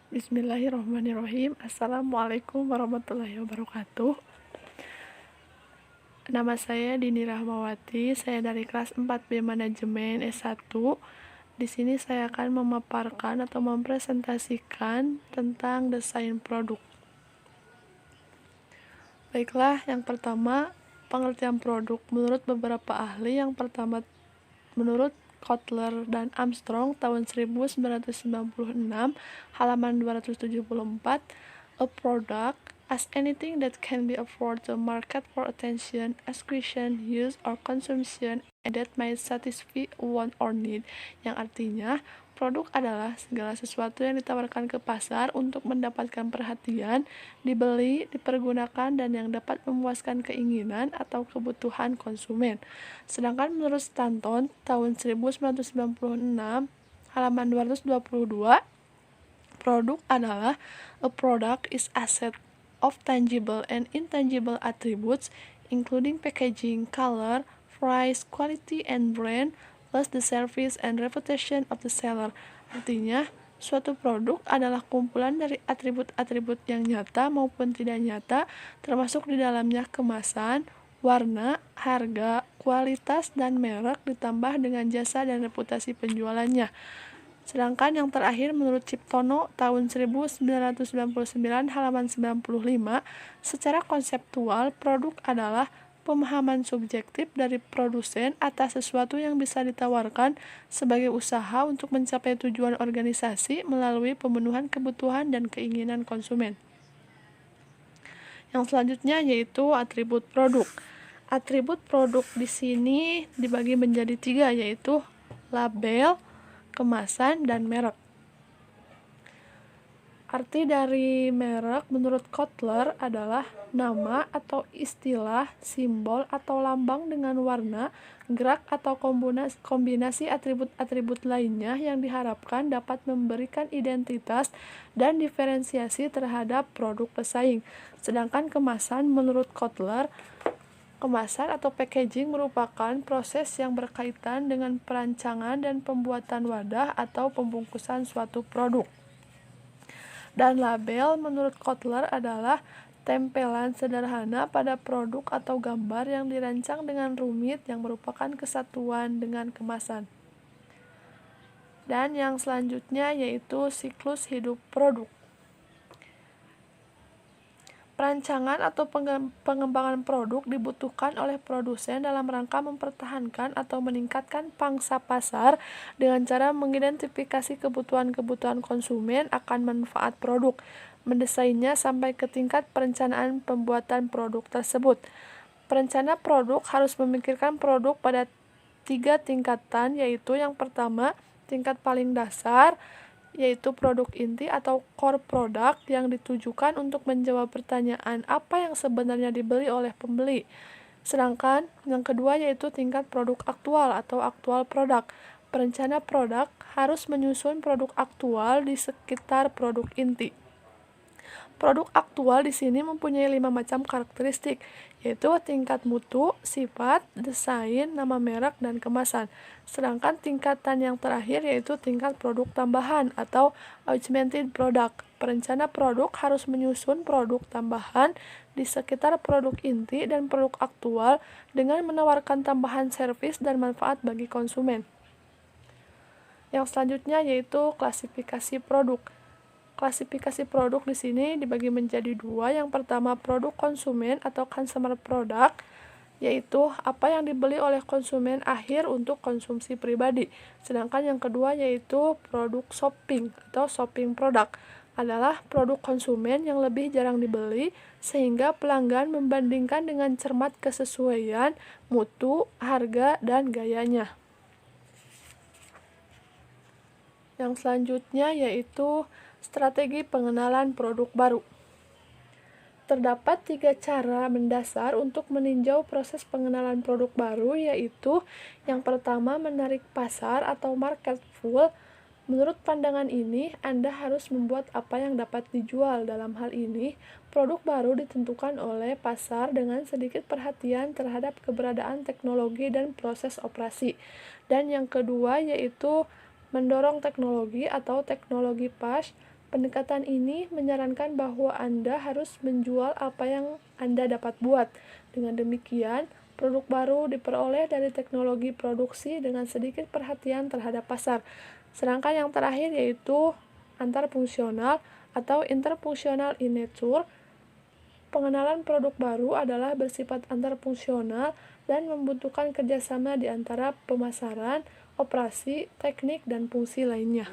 Bismillahirrahmanirrahim. Assalamualaikum warahmatullahi wabarakatuh. Nama saya Dini Rahmawati, saya dari kelas 4B Manajemen S1. Di sini saya akan memaparkan atau mempresentasikan tentang desain produk. Baiklah, yang pertama, pengertian produk menurut beberapa ahli. Yang pertama, menurut Kotler dan Armstrong tahun 1996, halaman 274, a product as anything that can be afforded to market for attention, acquisition, use, or consumption, and that might satisfy a want or need. Yang artinya, produk adalah segala sesuatu yang ditawarkan ke pasar untuk mendapatkan perhatian, dibeli, dipergunakan, dan yang dapat memuaskan keinginan atau kebutuhan konsumen. Sedangkan menurut Stanton tahun 1996, halaman 222, produk adalah a product is asset of tangible and intangible attributes including packaging, color, price, quality, and brand, plus the service and reputation of the seller. Artinya, suatu produk adalah kumpulan dari atribut-atribut yang nyata maupun tidak nyata, termasuk di dalamnya kemasan, warna, harga, kualitas, dan merek ditambah dengan jasa dan reputasi penjualannya. Sedangkan yang terakhir menurut Ciptono tahun 1999 halaman 95, secara konseptual produk adalah pemahaman subjektif dari produsen atas sesuatu yang bisa ditawarkan sebagai usaha untuk mencapai tujuan organisasi melalui pemenuhan kebutuhan dan keinginan konsumen. Yang selanjutnya yaitu atribut produk. Atribut produk di sini dibagi menjadi 3, yaitu label, kemasan, dan merek. Arti dari merek menurut Kotler adalah nama atau istilah, simbol atau lambang dengan warna, gerak atau kombinasi atribut-atribut lainnya yang diharapkan dapat memberikan identitas dan diferensiasi terhadap produk pesaing. Sedangkan kemasan menurut Kotler, kemasan atau packaging merupakan proses yang berkaitan dengan perancangan dan pembuatan wadah atau pembungkusan suatu produk. Dan label menurut Kotler adalah tempelan sederhana pada produk atau gambar yang dirancang dengan rumit yang merupakan kesatuan dengan kemasan. Dan yang selanjutnya yaitu siklus hidup produk. Perancangan atau pengembangan produk dibutuhkan oleh produsen dalam rangka mempertahankan atau meningkatkan pangsa pasar dengan cara mengidentifikasi kebutuhan-kebutuhan konsumen akan manfaat produk, mendesainnya sampai ke tingkat perencanaan pembuatan produk tersebut. Perencana produk harus memikirkan produk pada 3 tingkatan, yaitu yang pertama, tingkat paling dasar, yaitu produk inti atau core product yang ditujukan untuk menjawab pertanyaan apa yang sebenarnya dibeli oleh pembeli. Sedangkan yang kedua yaitu tingkat produk aktual atau actual product. Perencana produk harus menyusun produk aktual di sekitar produk inti. Produk aktual di sini mempunyai 5 macam karakteristik, yaitu tingkat mutu, sifat, desain, nama merek, dan kemasan. Sedangkan tingkatan yang terakhir yaitu tingkat produk tambahan atau augmented product. Perencana produk harus menyusun produk tambahan di sekitar produk inti dan produk aktual dengan menawarkan tambahan servis dan manfaat bagi konsumen. Yang selanjutnya yaitu klasifikasi produk. Klasifikasi produk di sini dibagi menjadi 2. Yang pertama produk konsumen atau consumer product, yaitu apa yang dibeli oleh konsumen akhir untuk konsumsi pribadi. Sedangkan yang kedua yaitu produk shopping atau shopping product, adalah produk konsumen yang lebih jarang dibeli sehingga pelanggan membandingkan dengan cermat kesesuaian, mutu, harga, dan gayanya. Yang selanjutnya yaitu strategi pengenalan produk baru. Terdapat 3 cara mendasar untuk meninjau proses pengenalan produk baru, yaitu yang pertama menarik pasar atau market pull. Menurut pandangan ini, Anda harus membuat apa yang dapat dijual. Dalam hal ini, produk baru ditentukan oleh pasar dengan sedikit perhatian terhadap keberadaan teknologi dan proses operasi. Dan yang kedua yaitu mendorong teknologi atau teknologi push. Pendekatan ini menyarankan bahwa Anda harus menjual apa yang Anda dapat buat. Dengan demikian, produk baru diperoleh dari teknologi produksi dengan sedikit perhatian terhadap pasar. Sedangkan yang terakhir yaitu antarfungsional atau interfungsional in nature. Pengenalan produk baru adalah bersifat antarfungsional dan membutuhkan kerjasama di antara pemasaran, operasi, teknik, dan fungsi lainnya.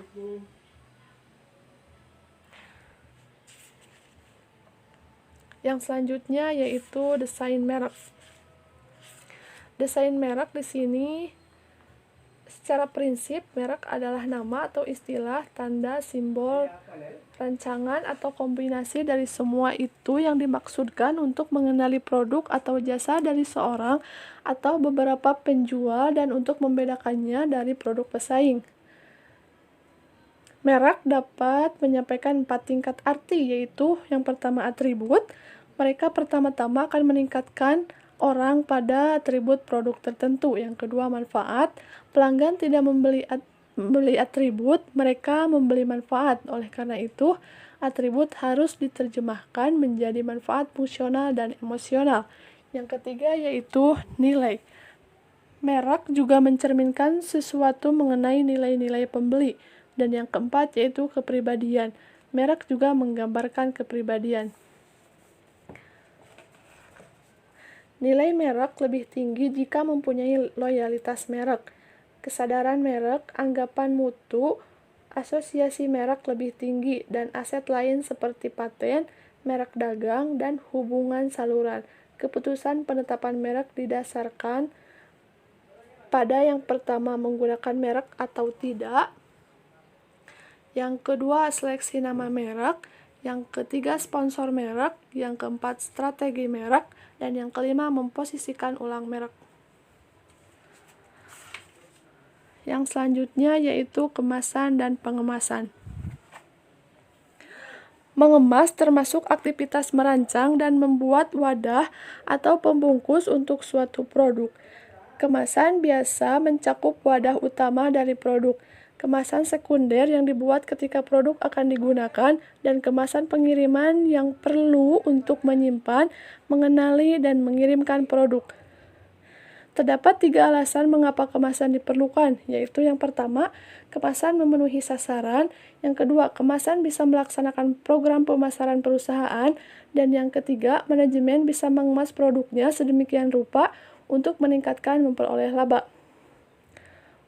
Yang selanjutnya yaitu desain merek. Desain merek di sini secara prinsip merek adalah nama atau istilah, tanda, simbol, rancangan atau kombinasi dari semua itu yang dimaksudkan untuk mengenali produk atau jasa dari seorang atau beberapa penjual dan untuk membedakannya dari produk pesaing. Merek dapat menyampaikan 4 tingkat arti, yaitu yang pertama atribut. Mereka pertama-tama akan meningkatkan orang pada atribut produk tertentu. Yang kedua manfaat. Pelanggan tidak membeli atribut, mereka membeli manfaat. Oleh karena itu, atribut harus diterjemahkan menjadi manfaat fungsional dan emosional. Yang ketiga yaitu nilai. Merek juga mencerminkan sesuatu mengenai nilai-nilai pembeli. Dan yang keempat yaitu kepribadian. Merek juga menggambarkan kepribadian. Nilai merek lebih tinggi jika mempunyai loyalitas merek, kesadaran merek, anggapan mutu, asosiasi merek lebih tinggi, dan aset lain seperti paten, merek dagang, dan hubungan saluran. Keputusan penetapan merek didasarkan pada yang pertama menggunakan merek atau tidak, yang kedua seleksi nama merek, yang ketiga sponsor merek, yang keempat strategi merek, dan yang kelima memposisikan ulang merek. Yang selanjutnya yaitu kemasan dan pengemasan. Mengemas termasuk aktivitas merancang dan membuat wadah atau pembungkus untuk suatu produk. Kemasan biasa mencakup wadah utama dari produk, kemasan sekunder yang dibuat ketika produk akan digunakan, dan kemasan pengiriman yang perlu untuk menyimpan, mengenali, dan mengirimkan produk. Terdapat 3 alasan mengapa kemasan diperlukan, yaitu yang pertama, kemasan memenuhi sasaran, yang kedua, kemasan bisa melaksanakan program pemasaran perusahaan, dan yang ketiga, manajemen bisa mengemas produknya sedemikian rupa untuk meningkatkan memperoleh laba.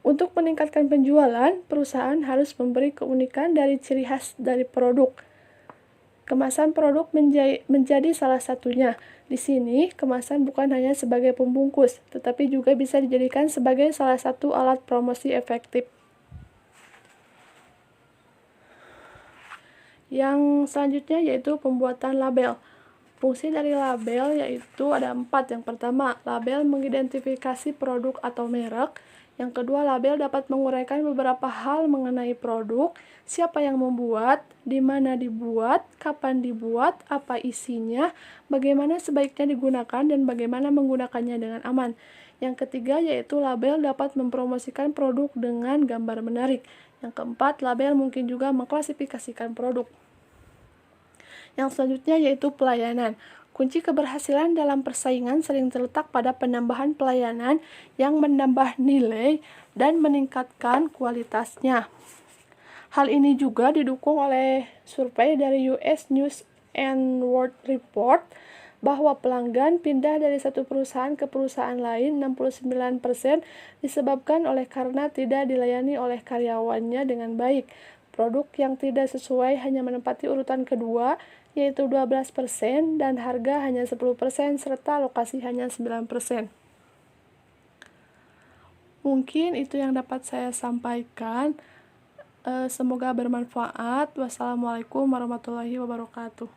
Untuk meningkatkan penjualan, perusahaan harus memberi keunikan dari ciri khas dari produk. Kemasan produk menjadi salah satunya. Di sini, kemasan bukan hanya sebagai pembungkus, tetapi juga bisa dijadikan sebagai salah satu alat promosi efektif. Yang selanjutnya yaitu pembuatan label. Fungsi dari label yaitu ada 4. Yang pertama, label mengidentifikasi produk atau merek. Yang kedua, label dapat menguraikan beberapa hal mengenai produk, siapa yang membuat, di mana dibuat, kapan dibuat, apa isinya, bagaimana sebaiknya digunakan, dan bagaimana menggunakannya dengan aman. Yang ketiga yaitu label dapat mempromosikan produk dengan gambar menarik. Yang keempat, label mungkin juga mengklasifikasikan produk. Yang selanjutnya yaitu pelayanan. Kunci keberhasilan dalam persaingan sering terletak pada penambahan pelayanan yang menambah nilai dan meningkatkan kualitasnya. Hal ini juga didukung oleh survei dari US News and World Report bahwa pelanggan pindah dari satu perusahaan ke perusahaan lain 69% disebabkan karena tidak dilayani oleh karyawannya dengan baik. Produk yang tidak sesuai hanya menempati urutan kedua, yaitu 12%, dan harga hanya 10%, serta lokasi hanya 9%. Mungkin itu yang dapat saya sampaikan. Semoga bermanfaat. Wassalamualaikum warahmatullahi wabarakatuh.